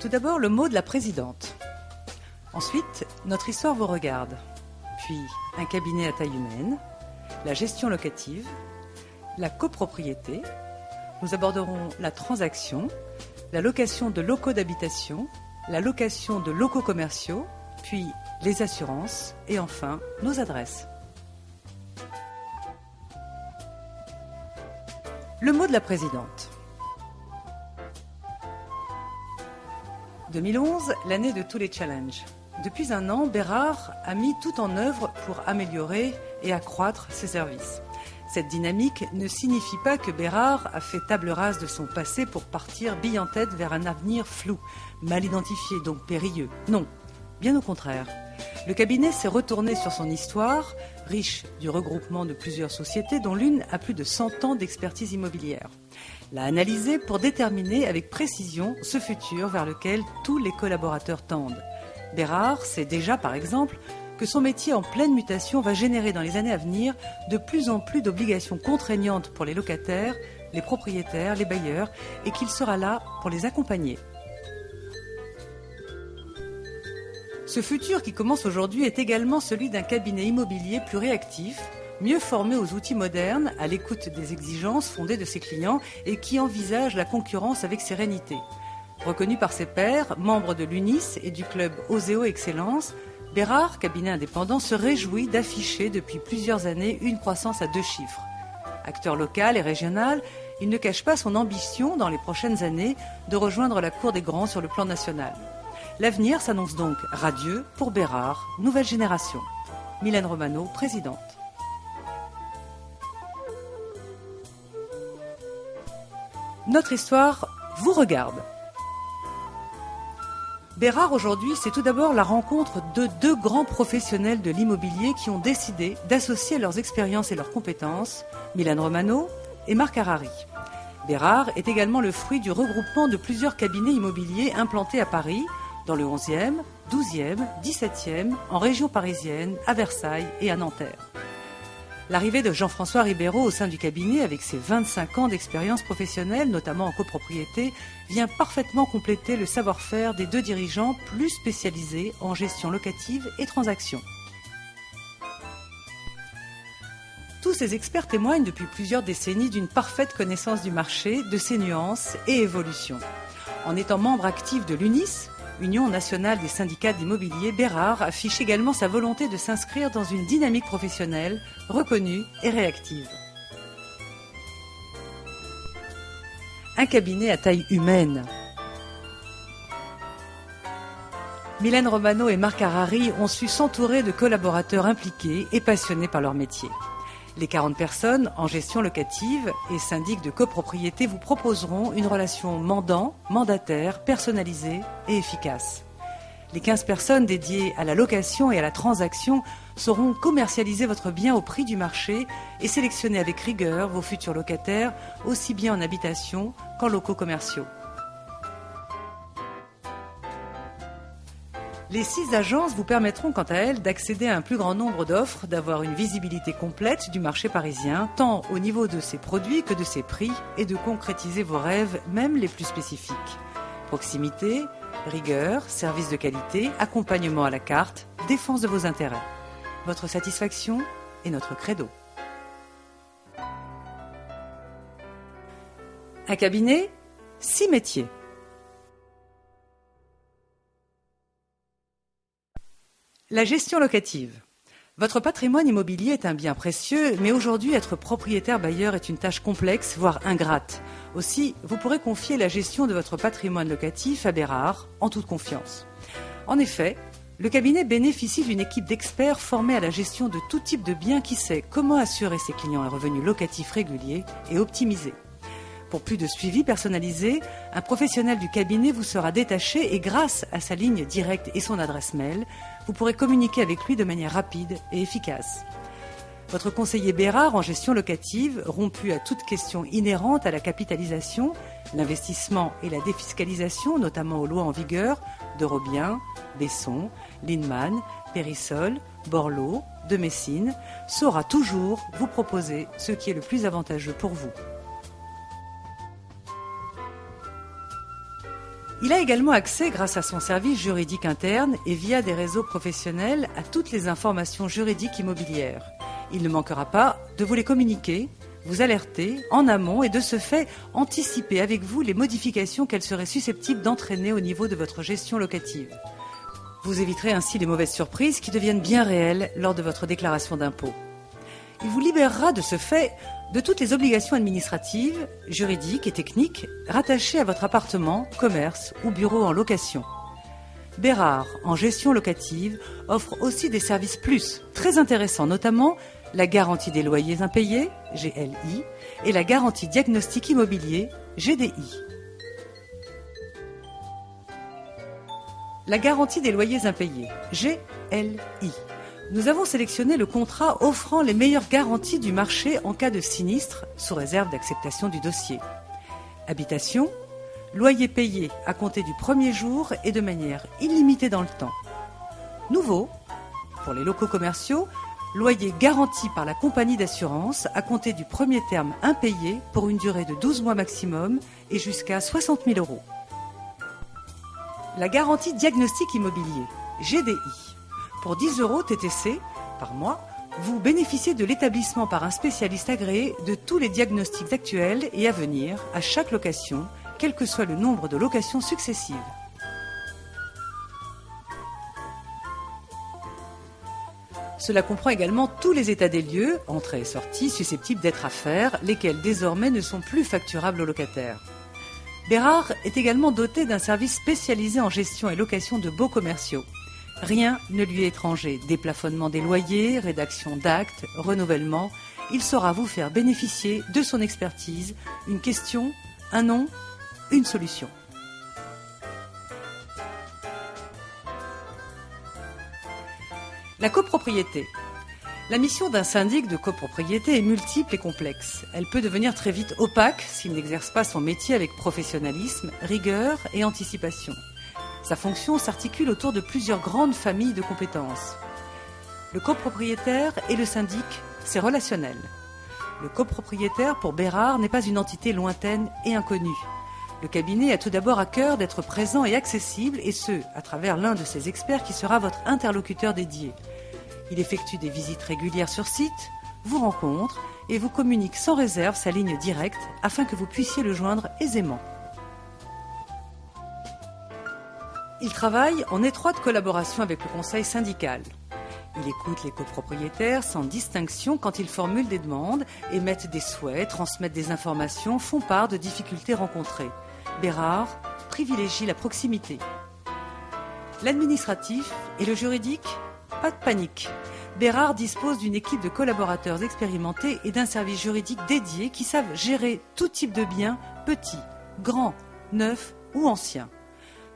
Tout d'abord, le mot de la présidente. Ensuite, notre histoire vous regarde. Puis, un cabinet à taille humaine, la gestion locative, la copropriété. Nous aborderons la transaction, la location de locaux d'habitation, la location de locaux commerciaux, puis les assurances et enfin nos adresses. Le mot de la présidente. 2011, l'année de tous les challenges. Depuis un an, Bérard a mis tout en œuvre pour améliorer et accroître ses services. Cette dynamique ne signifie pas que Bérard a fait table rase de son passé pour partir bille en tête vers un avenir flou, mal identifié, donc périlleux. Non, bien au contraire. Le cabinet s'est retourné sur son histoire, riche du regroupement de plusieurs sociétés dont l'une a plus de 100 ans d'expertise immobilière. L'a analysé pour déterminer avec précision ce futur vers lequel tous les collaborateurs tendent. Bérard sait déjà, par exemple, que son métier en pleine mutation va générer dans les années à venir de plus en plus d'obligations contraignantes pour les locataires, les propriétaires, les bailleurs, et qu'il sera là pour les accompagner. Ce futur qui commence aujourd'hui est également celui d'un cabinet immobilier plus réactif, mieux formé aux outils modernes, à l'écoute des exigences fondées de ses clients et qui envisage la concurrence avec sérénité. Reconnu par ses pairs, membre de l'UNIS et du club Oseo Excellence, Bérard, cabinet indépendant, se réjouit d'afficher depuis plusieurs années une croissance à 2 chiffres. Acteur local et régional, il ne cache pas son ambition dans les prochaines années de rejoindre la cour des grands sur le plan national. L'avenir s'annonce donc radieux pour Bérard, nouvelle génération. Mylène Romano, présidente. Notre histoire vous regarde. Bérard, aujourd'hui, c'est tout d'abord la rencontre de 2 grands professionnels de l'immobilier qui ont décidé d'associer leurs expériences et leurs compétences, Mylène Romano et Marc Harary. Bérard est également le fruit du regroupement de plusieurs cabinets immobiliers implantés à Paris, dans le 11e, 12e, 17e, en région parisienne, à Versailles et à Nanterre. L'arrivée de Jean-François Ribeiro au sein du cabinet, avec ses 25 ans d'expérience professionnelle, notamment en copropriété, vient parfaitement compléter le savoir-faire des 2 dirigeants plus spécialisés en gestion locative et transactions. Tous ces experts témoignent depuis plusieurs décennies d'une parfaite connaissance du marché, de ses nuances et évolutions. En étant membre actif de l'UNIS, Union nationale des syndicats d'immobilier, Bérard affiche également sa volonté de s'inscrire dans une dynamique professionnelle reconnue et réactive. Un cabinet à taille humaine. Mylène Romano et Marc Harary ont su s'entourer de collaborateurs impliqués et passionnés par leur métier. Les 40 personnes en gestion locative et syndic de copropriété vous proposeront une relation mandataire, personnalisée et efficace. Les 15 personnes dédiées à la location et à la transaction sauront commercialiser votre bien au prix du marché et sélectionner avec rigueur vos futurs locataires, aussi bien en habitation qu'en locaux commerciaux. Les 6 agences vous permettront quant à elles d'accéder à un plus grand nombre d'offres, d'avoir une visibilité complète du marché parisien, tant au niveau de ses produits que de ses prix, et de concrétiser vos rêves, même les plus spécifiques. Proximité, rigueur, service de qualité, accompagnement à la carte, défense de vos intérêts. Votre satisfaction est notre credo. Un cabinet, 6 métiers. La gestion locative. Votre patrimoine immobilier est un bien précieux, mais aujourd'hui, être propriétaire bailleur est une tâche complexe, voire ingrate. Aussi, vous pourrez confier la gestion de votre patrimoine locatif à Bérard, en toute confiance. En effet, le cabinet bénéficie d'une équipe d'experts formés à la gestion de tout type de biens qui sait comment assurer ses clients un revenu locatif régulier et optimisé. Pour plus de suivi personnalisé, un professionnel du cabinet vous sera détaché et grâce à sa ligne directe et son adresse mail, vous pourrez communiquer avec lui de manière rapide et efficace. Votre conseiller Bérard en gestion locative, rompu à toute question inhérente à la capitalisation, l'investissement et la défiscalisation, notamment aux lois en vigueur, d'Eurobien, Besson, Lindemann, Périsol, Borloo, de Messine, saura toujours vous proposer ce qui est le plus avantageux pour vous. Il a également accès, grâce à son service juridique interne et via des réseaux professionnels, à toutes les informations juridiques immobilières. Il ne manquera pas de vous les communiquer, vous alerter en amont et de ce fait anticiper avec vous les modifications qu'elles seraient susceptibles d'entraîner au niveau de votre gestion locative. Vous éviterez ainsi les mauvaises surprises qui deviennent bien réelles lors de votre déclaration d'impôt. Il vous libérera de ce fait de toutes les obligations administratives, juridiques et techniques rattachées à votre appartement, commerce ou bureau en location. Bérard, en gestion locative, offre aussi des services plus très intéressants, notamment la garantie des loyers impayés, GLI, et la garantie diagnostic immobilier, GDI. La garantie des loyers impayés, GLI. Nous avons sélectionné le contrat offrant les meilleures garanties du marché en cas de sinistre, sous réserve d'acceptation du dossier. Habitation, loyer payé à compter du premier jour et de manière illimitée dans le temps. Nouveau, pour les locaux commerciaux, loyer garanti par la compagnie d'assurance à compter du premier terme impayé pour une durée de 12 mois maximum et jusqu'à 60 000 €. La garantie diagnostic immobilier, GDI. Pour 10 € TTC par mois, vous bénéficiez de l'établissement par un spécialiste agréé de tous les diagnostics actuels et à venir à chaque location, quel que soit le nombre de locations successives. Cela comprend également tous les états des lieux, entrées et sorties, susceptibles d'être à faire, lesquels désormais ne sont plus facturables aux locataires. Bérard est également doté d'un service spécialisé en gestion et location de baux commerciaux. Rien ne lui est étranger. Déplafonnement des loyers, rédaction d'actes, renouvellement. Il saura vous faire bénéficier de son expertise. Une question, un nom, une solution. La copropriété. La mission d'un syndic de copropriété est multiple et complexe. Elle peut devenir très vite opaque s'il n'exerce pas son métier avec professionnalisme, rigueur et anticipation. Sa fonction s'articule autour de plusieurs grandes familles de compétences. Le copropriétaire et le syndic, c'est relationnel. Le copropriétaire, pour Bérard, n'est pas une entité lointaine et inconnue. Le cabinet a tout d'abord à cœur d'être présent et accessible, et ce, à travers l'un de ses experts qui sera votre interlocuteur dédié. Il effectue des visites régulières sur site, vous rencontre et vous communique sans réserve sa ligne directe afin que vous puissiez le joindre aisément. Il travaille en étroite collaboration avec le conseil syndical. Il écoute les copropriétaires sans distinction quand ils formulent des demandes, émettent des souhaits, transmettent des informations, font part de difficultés rencontrées. Bérard privilégie la proximité. L'administratif et le juridique, pas de panique. Bérard dispose d'une équipe de collaborateurs expérimentés et d'un service juridique dédié qui savent gérer tout type de biens, petits, grands, neufs ou anciens.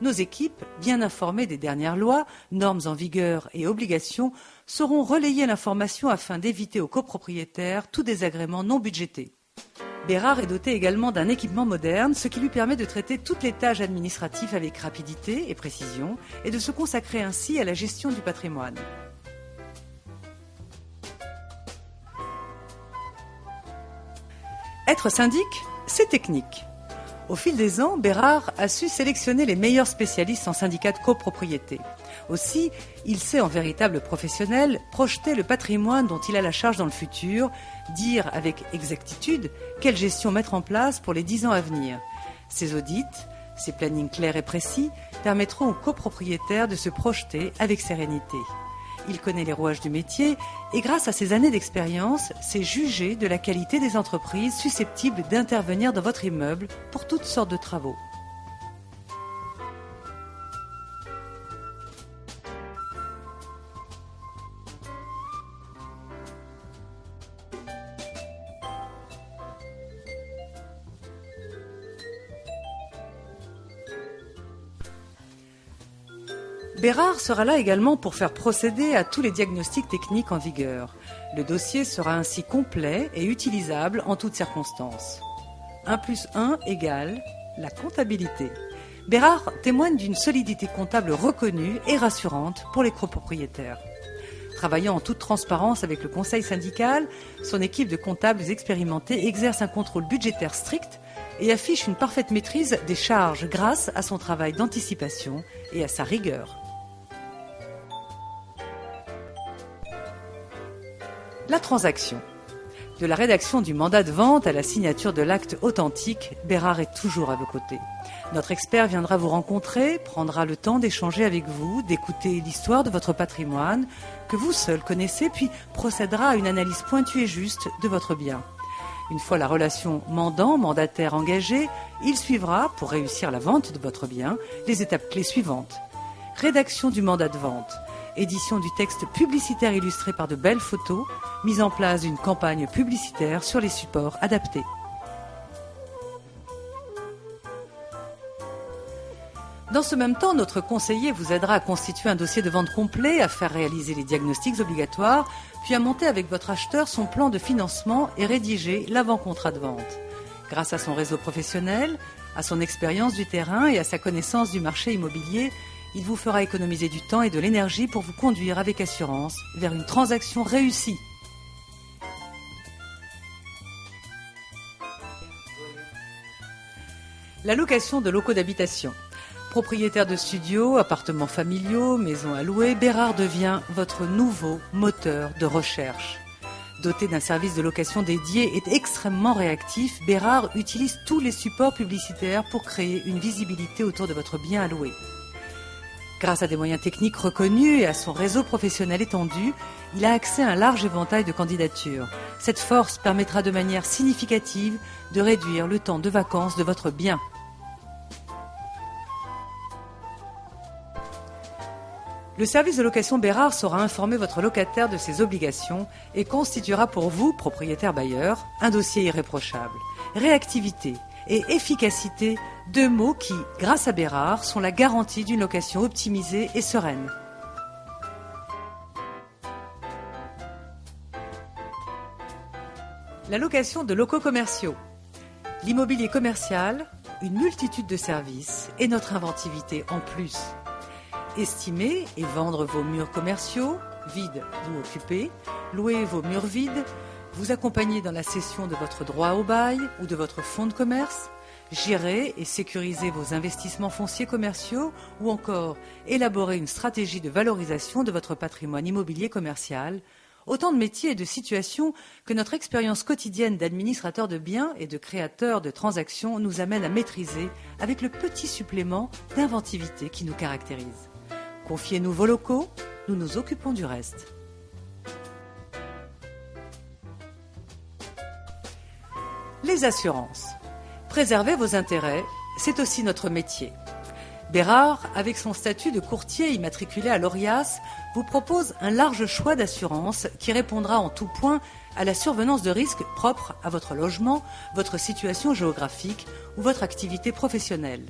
Nos équipes, bien informées des dernières lois, normes en vigueur et obligations, sauront relayer l'information afin d'éviter aux copropriétaires tout désagrément non budgété. Bérard est doté également d'un équipement moderne, ce qui lui permet de traiter toutes les tâches administratives avec rapidité et précision et de se consacrer ainsi à la gestion du patrimoine. Être syndic, c'est technique. Au fil des ans, Bérard a su sélectionner les meilleurs spécialistes en syndicat de copropriété. Aussi, il sait en véritable professionnel projeter le patrimoine dont il a la charge dans le futur, dire avec exactitude quelle gestion mettre en place pour les 10 ans à venir. Ses audits, ses plannings clairs et précis permettront aux copropriétaires de se projeter avec sérénité. Il connaît les rouages du métier et grâce à ses années d'expérience, sait juger de la qualité des entreprises susceptibles d'intervenir dans votre immeuble pour toutes sortes de travaux. Bérard sera là également pour faire procéder à tous les diagnostics techniques en vigueur. Le dossier sera ainsi complet et utilisable en toutes circonstances. 1+1 égale la comptabilité. Bérard témoigne d'une solidité comptable reconnue et rassurante pour les copropriétaires. Travaillant en toute transparence avec le conseil syndical, son équipe de comptables expérimentés exerce un contrôle budgétaire strict et affiche une parfaite maîtrise des charges grâce à son travail d'anticipation et à sa rigueur. La transaction. De la rédaction du mandat de vente à la signature de l'acte authentique, Bérard est toujours à vos côtés. Notre expert viendra vous rencontrer, prendra le temps d'échanger avec vous, d'écouter l'histoire de votre patrimoine que vous seul connaissez, puis procédera à une analyse pointue et juste de votre bien. Une fois la relation mandant-mandataire engagée, il suivra, pour réussir la vente de votre bien, les étapes clés suivantes. Rédaction du mandat de vente. Édition du texte publicitaire illustré par de belles photos, mise en place d'une campagne publicitaire sur les supports adaptés. Dans ce même temps, notre conseiller vous aidera à constituer un dossier de vente complet, à faire réaliser les diagnostics obligatoires, puis à monter avec votre acheteur son plan de financement et rédiger l'avant-contrat de vente. Grâce à son réseau professionnel, à son expérience du terrain et à sa connaissance du marché immobilier, il vous fera économiser du temps et de l'énergie pour vous conduire avec assurance vers une transaction réussie. La location de locaux d'habitation. Propriétaire de studios, appartements familiaux, maisons à louer, Bérard devient votre nouveau moteur de recherche. Doté d'un service de location dédié et extrêmement réactif, Bérard utilise tous les supports publicitaires pour créer une visibilité autour de votre bien à louer. Grâce à des moyens techniques reconnus et à son réseau professionnel étendu, il a accès à un large éventail de candidatures. Cette force permettra de manière significative de réduire le temps de vacances de votre bien. Le service de location Bérard saura informer votre locataire de ses obligations et constituera pour vous, propriétaire bailleur, un dossier irréprochable. Réactivité et efficacité, deux mots qui, grâce à Bérard, sont la garantie d'une location optimisée et sereine. La location de locaux commerciaux. L'immobilier commercial, une multitude de services et notre inventivité en plus. Estimer et vendre vos murs commerciaux, vides ou occupés, louer vos murs vides, vous accompagner dans la cession de votre droit au bail ou de votre fonds de commerce, gérer et sécuriser vos investissements fonciers commerciaux ou encore élaborer une stratégie de valorisation de votre patrimoine immobilier commercial. Autant de métiers et de situations que notre expérience quotidienne d'administrateur de biens et de créateur de transactions nous amène à maîtriser avec le petit supplément d'inventivité qui nous caractérise. Confiez-nous vos locaux, nous nous occupons du reste. Les assurances. Préserver vos intérêts, c'est aussi notre métier. Bérard, avec son statut de courtier immatriculé à l'ORIAS, vous propose un large choix d'assurances qui répondra en tout point à la survenance de risques propres à votre logement, votre situation géographique ou votre activité professionnelle.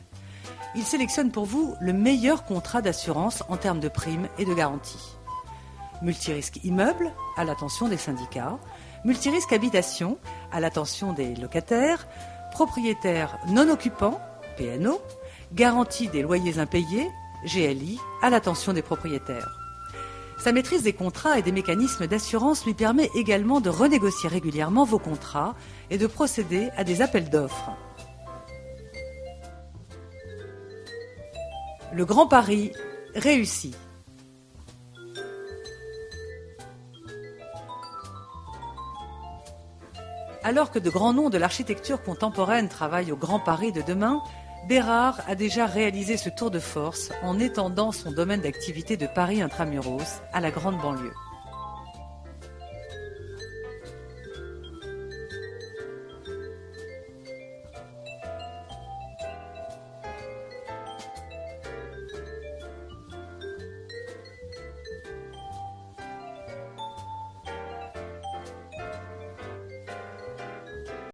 Il sélectionne pour vous le meilleur contrat d'assurance en termes de primes et de garanties. Multirisque immeuble, à l'attention des syndicats. Multirisque habitation, à l'attention des locataires. Propriétaires non occupants, PNO. Garantie des loyers impayés, GLI, à l'attention des propriétaires. Sa maîtrise des contrats et des mécanismes d'assurance lui permet également de renégocier régulièrement vos contrats et de procéder à des appels d'offres. Le grand pari réussi. Alors que de grands noms de l'architecture contemporaine travaillent au Grand Paris de demain, Bérard a déjà réalisé ce tour de force en étendant son domaine d'activité de Paris intramuros à la grande banlieue.